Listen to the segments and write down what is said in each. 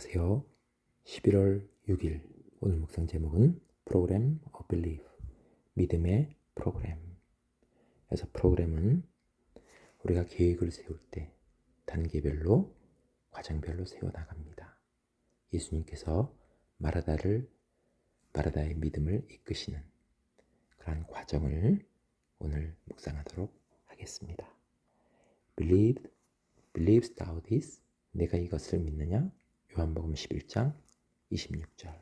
안녕하세요. 11월 6일 오늘 묵상 제목은 Program of Belief, 믿음의 프로그램. 그래서 프로그램은 우리가 계획을 세울 때 단계별로 과정별로 세워나갑니다. 예수님께서 마라다의 믿음을 이끄시는 그러한 과정을 오늘 묵상하도록 하겠습니다. Believes thou this? 내가 이것을 믿느냐? 요한복음 11장 26절.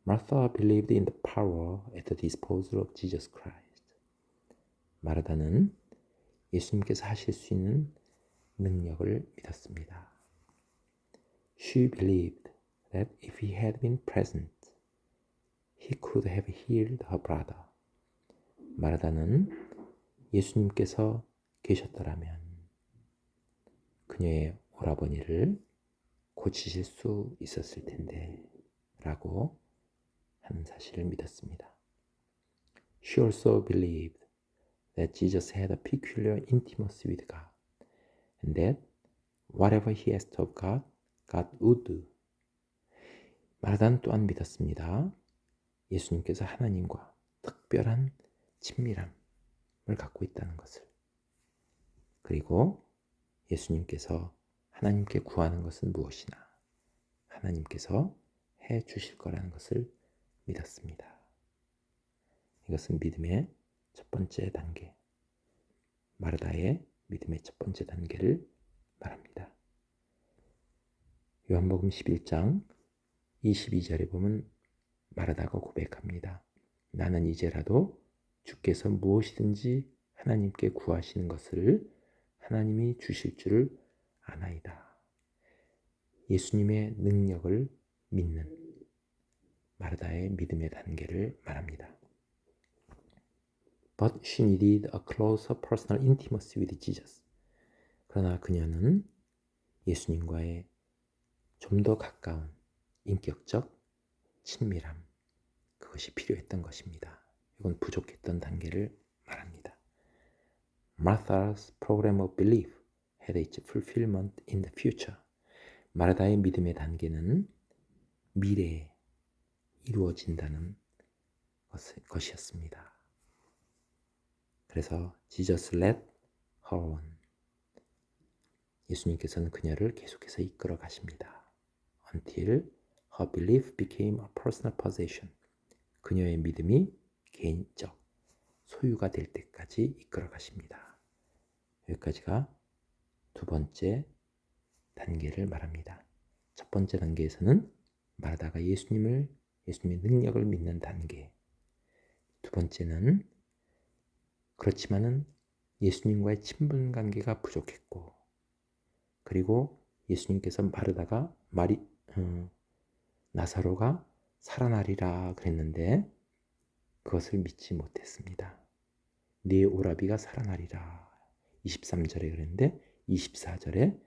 Martha believed in the power at the disposal of Jesus Christ. 마르다는 예수님께서 하실 수 있는 능력을 믿었습니다. She believed that if he had been present, he could have healed her brother. 마르다는 예수님께서 계셨더라면 그녀의 오라버니를 고치실 수 있었을 텐데 라고 하는 사실을 믿었습니다. She also believed that Jesus had a peculiar intimacy with God and that whatever he asked of God, God would do. 마르다는 또한 믿었습니다. 예수님께서 하나님과 특별한 친밀함을 갖고 있다는 것을. 그리고 예수님께서 하나님께 구하는 것은 무엇이나 하나님께서 해 주실 거라는 것을 믿었습니다. 이것은 믿음의 첫 번째 단계, 마르다의 믿음의 첫 번째 단계를 말합니다. 요한복음 11장 22절에 보면 마르다가 고백합니다. 나는 이제라도 주께서 무엇이든지 하나님께 구하시는 것을 하나님이 주실 줄을 아나이다. 예수님의 능력을 믿는 마르다의 믿음의 단계를 말합니다. But she needed a closer personal intimacy with Jesus. 그러나 그녀는 예수님과의 좀 더 가까운 인격적 친밀함, 그것이 필요했던 것입니다. 이건 부족했던 단계를 말합니다. Martha's program of belief had its fulfillment in the future. 마르다의 믿음의 단계는 미래에 이루어진다는 것이었습니다. 그래서 Jesus led her on. 예수님께서는 그녀를 계속해서 이끌어 가십니다. Until her belief became a personal possession. 그녀의 믿음이 개인적 소유가 될 때까지 이끌어 가십니다. 여기까지가 두 번째 단계를 말합니다. 첫 번째 단계에서는 마르다가 예수님의 능력을 믿는 단계. 두 번째는 그렇지만은 예수님과의 친분 관계가 부족했고, 그리고 예수님께서 나사로가 살아나리라 그랬는데 그것을 믿지 못했습니다. 네 오라비가 살아나리라 23절에 그랬는데 24절에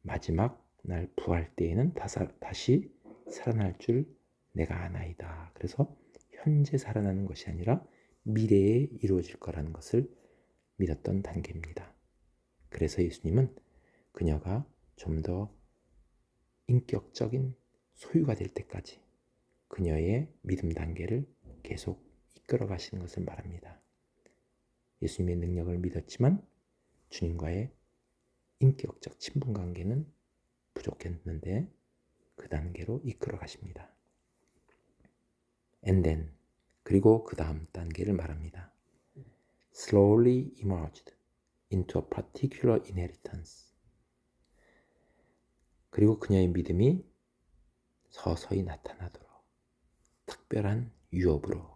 마지막 날 부활 때에는 다시 살아날 줄 내가 아나이다. 그래서 현재 살아나는 것이 아니라 미래에 이루어질 거라는 것을 믿었던 단계입니다. 그래서 예수님은 그녀가 좀 더 인격적인 소유가 될 때까지 그녀의 믿음 단계를 계속 이끌어 가시는 것을 말합니다. 예수님의 능력을 믿었지만 주님과의 인격적 친분 관계는 부족했는데 그 단계로 이끌어 가십니다. And then, 그리고 그 다음 단계를 말합니다. Slowly emerged into a particular inheritance. 그리고 그녀의 믿음이 서서히 나타나도록 특별한 유업으로.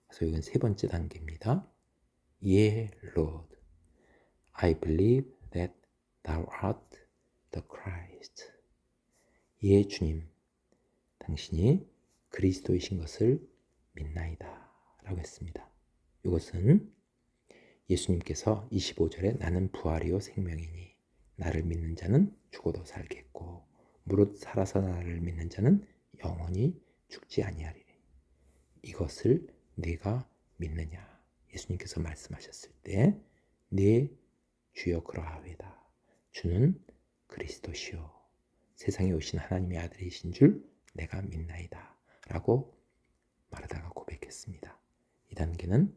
그래서 이건 세 번째 단계입니다. Yeah, Lord, I believe that thou art the Christ. 예, 주님, 당신이 그리스도이신 것을 믿나이다 라고 했습니다. 이것은 예수님께서 25절에 나는 부활이요 생명이니 나를 믿는 자는 죽어도 살겠고 무릇 살아서 나를 믿는 자는 영원히 죽지 아니하리니 이것을 네가 믿느냐. 예수님께서 말씀하셨을 때 네 주여 그러하외다. 주는 그리스도시요 세상에 오신 하나님의 아들이신 줄 내가 믿나이다 라고 마르다가 고백했습니다. 이 단계는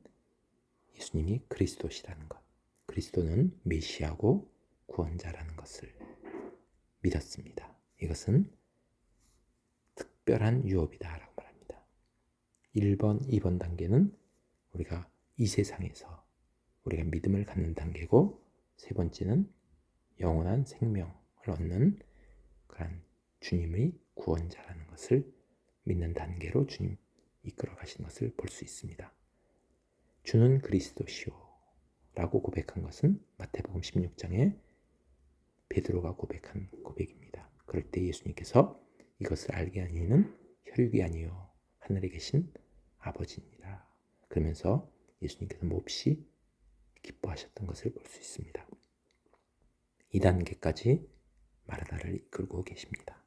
예수님이 그리스도시라는 것, 그리스도는 메시아고 구원자라는 것을 믿었습니다. 이것은 특별한 유업이다 라고 말합니다. 1번, 2번 단계는 우리가 이 세상에서 우리가 믿음을 갖는 단계고, 세 번째는 영원한 생명을 얻는 그런 주님의 구원자라는 것을 믿는 단계로 주님 이끌어 가신 것을 볼 수 있습니다. 주는 그리스도시오 라고 고백한 것은 마태복음 16장에 베드로가 고백한 고백입니다. 그럴 때 예수님께서 이것을 알게 한 이는 혈육이 아니요 하늘에 계신 아버지니라 그러면서 예수님께서 몹시 기뻐하셨던 것을 볼 수 있습니다. 2단계까지 마르다를 이끌고 계십니다.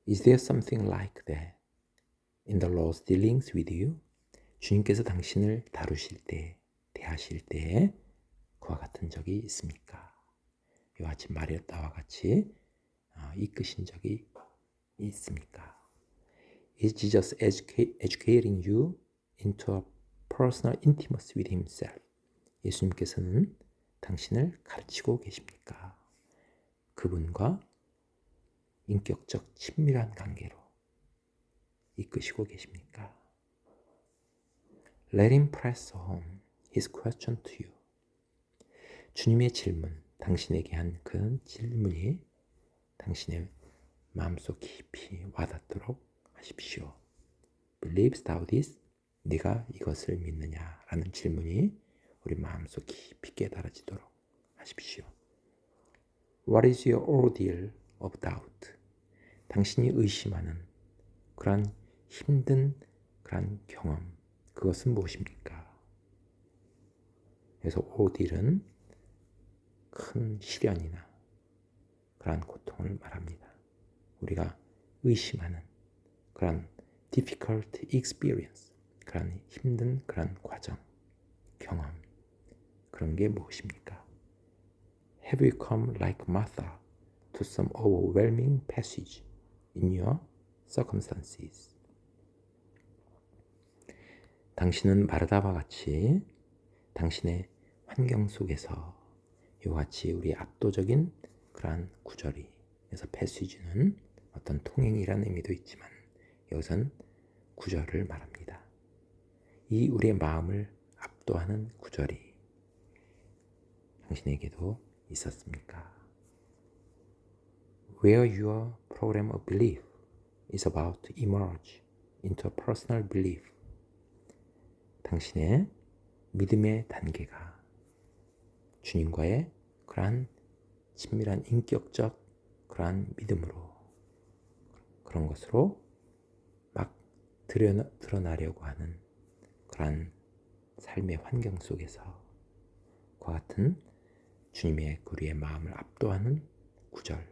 Is there something like that in the Lord's dealings with you? 주님께서 당신을 다루실 때, 대하실 때에 그와 같은 적이 있습니까? 이와 같이 마르다와 같이 이끄신 적이 있습니까? Is Jesus educating you into a personal intimacy with himself? 예수님께서는 당신을 가르치고 계십니까? 그분과 인격적 친밀한 관계로 이끄시고 계십니까? Let him press home his question to you. 주님의 질문, 당신에게 한 그 질문이 당신의 마음속 깊이 와닿도록 하십시오. Believes thou this? 네가 이것을 믿느냐? 라는 질문이 우리 마음속 깊이 깨달아지도록 하십시오. What is your ordeal of doubt? 당신이 의심하는 그런 힘든 그런 경험, 그것은 무엇입니까? 그래서 ordeal은 큰 시련이나 그런 고통을 말합니다. 우리가 의심하는 그런 difficult experience, 그런 힘든 그런 과정, 경험, 그런 게 무엇입니까? Have you come like Martha to some overwhelming passage in your circumstances? 당신은 마르다와 같이 당신의 환경 속에서 이와 같이 우리 압도적인 그러한 구절이, 그래서 패시지는 어떤 통행이라는 의미도 있지만 여기서는 구절을 말합니다. 이 우리의 마음을 압도하는 구절이 당신에게도 있었습니까? Where your program of belief is about to emerge into a personal belief. 당신의 믿음의 단계가 주님과의 그러한 친밀한 인격적 그러한 믿음으로, 그런 것으로 막 드러나려고 하는 그러한 삶의 환경 속에서 그와 같은 주님의 우리의 마음을 압도하는 구절,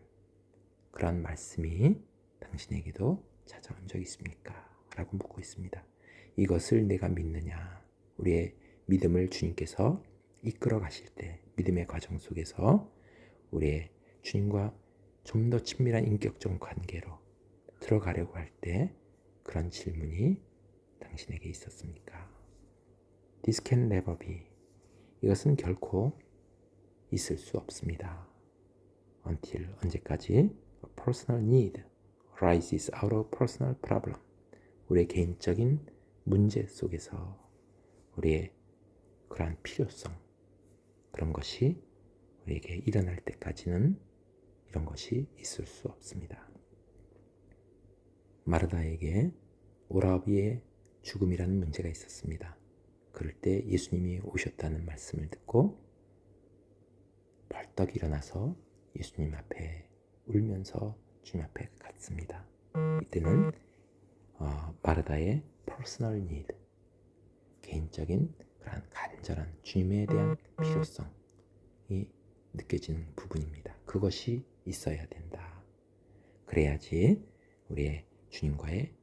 그러한 말씀이 당신에게도 찾아온 적이 있습니까? 라고 묻고 있습니다. 이것을 내가 믿느냐? 우리의 믿음을 주님께서 이끌어 가실 때, 믿음의 과정 속에서 우리의 주님과 좀 더 친밀한 인격적 관계로 들어가려고 할 때 그런 질문이 당신에게 있었습니까? This can never be. 이것은 결코 있을 수 없습니다. Until 언제까지? A personal need arises out of personal problem. 우리의 개인적인 문제 속에서 우리의 그러한 필요성, 그런 것이 우리에게 일어날 때까지는 이런 것이 있을 수 없습니다. 마르다에게 오라비의 죽음이라는 문제가 있었습니다. 그럴 때 예수님이 오셨다는 말씀을 듣고 벌떡 일어나서 예수님 앞에 울면서 주님 앞에 갔습니다. 이때는 마르다의 personal need, 개인적인 그런 간절한 주님에 대한 필요성이 느껴지는 부분입니다. 그것이 있어야 된다. 그래야지 우리의 주님과의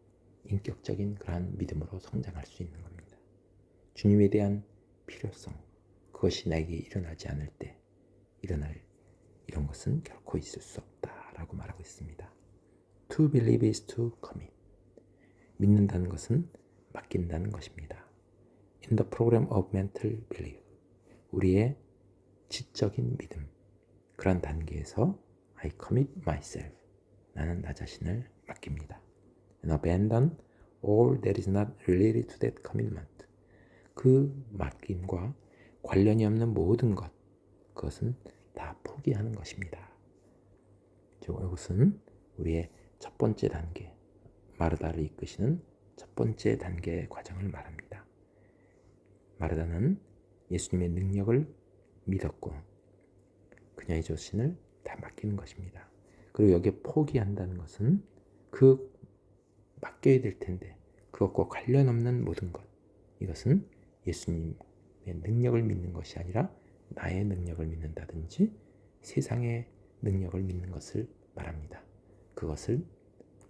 인격적인 그러한 믿음으로 성장할 수 있는 겁니다. 주님에 대한 필요성, 그것이 나에게 일어나지 않을 때 일어날 이런 것은 결코 있을 수 없다라고 라고 말하고 있습니다. To believe is to commit. 믿는다는 것은 맡긴다는 것입니다. In the program of mental belief, 우리의 지적인 믿음, 그런 단계에서 I commit myself, 나는 나 자신을 맡깁니다. And abandon all that is not related to that commitment. 그 맡김과 관련이 없는 모든 것, 그것은 다 포기하는 것입니다. 이것은 우리의 첫 번째 단계, 마르다를 이끄시는 첫 번째 단계의 과정을 말합니다. 마르다는 예수님의 능력을 믿었고 그녀의 자신을 다 맡기는 것입니다. 그리고 여기에 포기한다는 것은 그 맡겨야 될 텐데 그것과 관련 없는 모든 것, 이것은 예수님의 능력을 믿는 것이 아니라 나의 능력을 믿는다든지 세상의 능력을 믿는 것을 말합니다. 그것을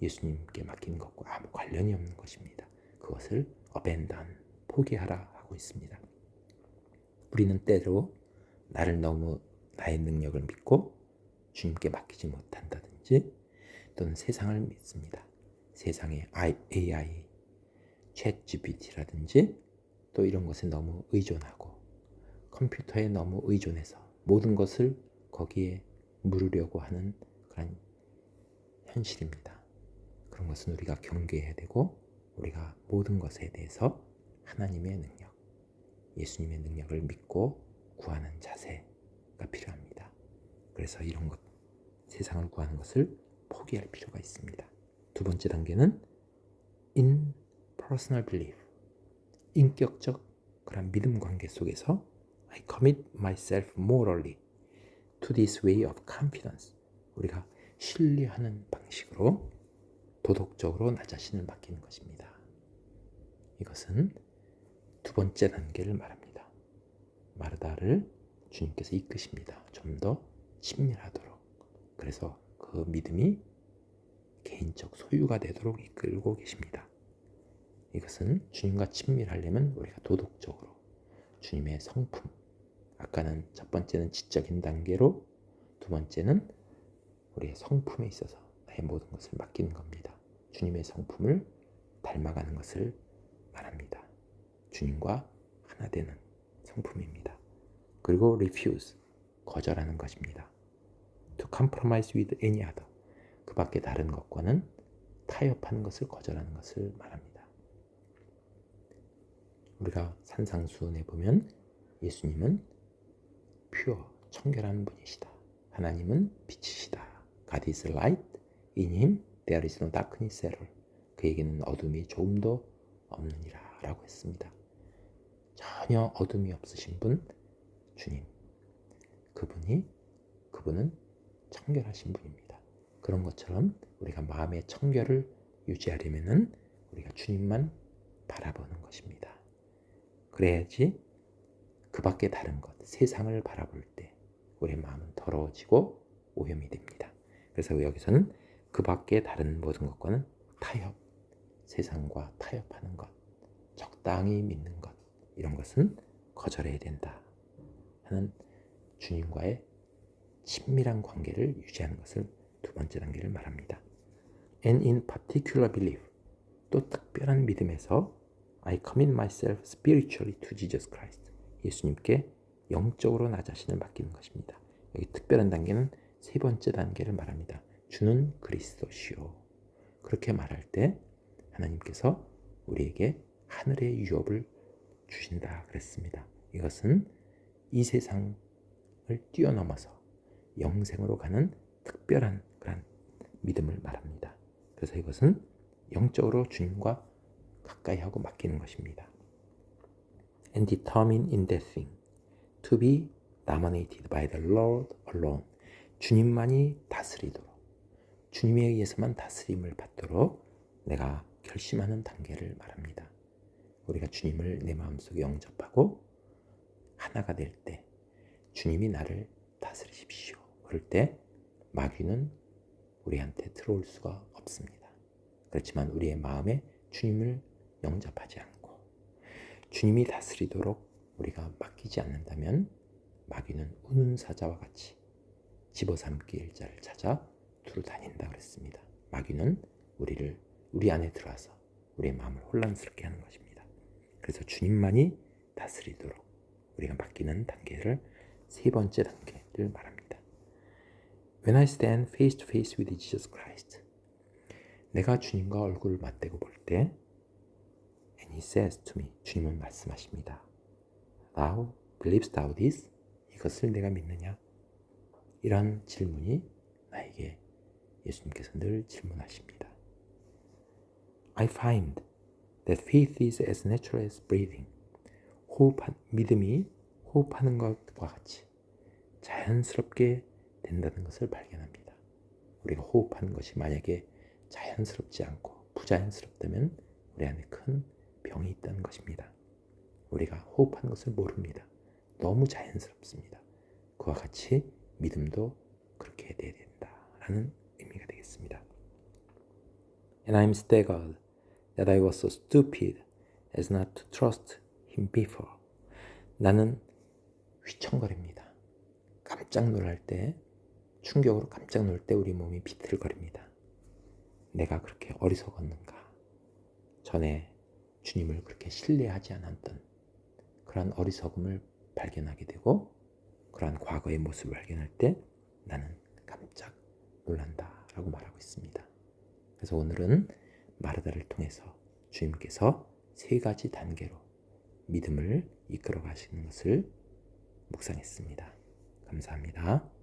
예수님께 맡기는 것과 아무 관련이 없는 것입니다. 그것을 abandon, 포기하라 하고 있습니다. 우리는 때로 나를 너무 나의 능력을 믿고 주님께 맡기지 못한다든지 또는 세상을 믿습니다. 세상의 AI, 챗GPT라든지 또 이런 것에 너무 의존하고 컴퓨터에 너무 의존해서 모든 것을 거기에 물으려고 하는 그런 현실입니다. 그런 것은 우리가 경계해야 되고 우리가 모든 것에 대해서 하나님의 능력, 예수님의 능력을 믿고 구하는 자세가 필요합니다. 그래서 이런 것, 세상을 구하는 것을 포기할 필요가 있습니다. 두 번째 단계는 in personal belief, 인격적 그런 믿음 관계 속에서 I commit myself morally to this way of confidence. 우리가 신뢰하는 방식으로 도덕적으로 나 자신을 맡기는 것입니다. 이것은 두 번째 단계를 말합니다. 마르다를 주님께서 이끄십니다. 좀 더 친밀하도록. 그래서 그 믿음이 개인적 소유가 되도록 이끌고 계십니다. 이것은 주님과 친밀하려면 우리가 도덕적으로 주님의 성품, 아까는 첫 번째는 지적인 단계로 두 번째는 우리의 성품에 있어서 나의 모든 것을 맡기는 겁니다. 주님의 성품을 닮아가는 것을 말합니다. 주님과 하나 되는 성품입니다. 그리고 refuse, 거절하는 것입니다. to compromise with any other, 그 밖에 다른 것과는 타협하는 것을 거절하는 것을 말합니다. 우리가 산상수훈에 보면 예수님은 pure, 청결한 분이시다. 하나님은 빛이시다. God is light, in him there is no darkness at all. 그에게는 어둠이 조금도 없느니라 라고 했습니다. 전혀 어둠이 없으신 분, 주님. 그분은 청결하신 분입니다. 그런 것처럼 우리가 마음의 청결을 유지하려면 우리가 주님만 바라보는 것입니다. 그래야지 그 밖에 다른 것, 세상을 바라볼 때 우리의 마음은 더러워지고 오염이 됩니다. 그래서 여기서는 그 밖에 다른 모든 것과는 타협, 세상과 타협하는 것, 적당히 믿는 것, 이런 것은 거절해야 된다 하는 주님과의 친밀한 관계를 유지하는 것을 두 번째 단계를 말합니다. And in particular belief, 또 특별한 믿음에서 I commit myself spiritually to Jesus Christ. 예수님께 영적으로 나 자신을 맡기는 것입니다. 여기 특별한 단계는 세 번째 단계를 말합니다. 주는 그리스도시요. 그렇게 말할 때 하나님께서 우리에게 하늘의 유업을 주신다 그랬습니다. 이것은 이 세상을 뛰어넘어서 영생으로 가는 특별한 그런 믿음을 말합니다. 그래서 이것은 영적으로 주님과 가까이 하고 맡기는 것입니다. And determined in that thing to be dominated by the Lord alone. 주님만이 다스리도록, 주님에 의해서만 다스림을 받도록 내가 결심하는 단계를 말합니다. 우리가 주님을 내 마음속에 영접하고 하나가 될 때 주님이 나를 다스리십시오. 그럴 때 마귀는 우리한테 들어올 수가 없습니다. 그렇지만 우리의 마음에 주님을 영접하지 않고 주님이 다스리도록 우리가 맡기지 않는다면 마귀는 우는 사자와 같이 집어삼킬 자를 찾아 겉으로 다닌다 그랬습니다. 마귀는 우리 안에 들어와서 우리의 마음을 혼란스럽게 하는 것입니다. 그래서 주님만이 다스리도록 우리가 바뀌는 단계를 세 번째 단계를 말합니다. When I stand face to face with Jesus Christ, 내가 주님과 얼굴을 맞대고 볼 때, and He says to me, 주님은 말씀하십니다. Thou believest thou this? 이것을 내가 믿느냐? 이런 질문이 나에게 예수님께서 늘 질문하십니다. I find that faith is as natural as breathing. 믿음이 호흡하는 것과 같이 자연스럽게 된다는 것을 발견합니다. 우리가 호흡하는 것이 만약에 자연스럽지 않고 부자연스럽다면 우리 안에 큰 병이 있다는 것입니다. 우리가 호흡하는 것을 모릅니다. 너무 자연스럽습니다. 그와 같이 믿음도 그렇게 돼야 된다라는 의미가 되겠습니다. And I'm staggered that I was so stupid as not to trust him before. 나는 휘청거립니다. 깜짝 놀랄 때, 충격으로 깜짝 놀랄 때 우리 몸이 비틀거립니다. 내가 그렇게 어리석었는가? 전에 주님을 그렇게 신뢰하지 않았던 그러한 어리석음을 발견하게 되고 그러한 과거의 모습을 발견할 때 나는 깜짝 놀란다 라고 말하고 있습니다. 그래서 오늘은 마르다를 통해서 주님께서 세 가지 단계로 믿음을 이끌어 가시는 것을 묵상했습니다. 감사합니다.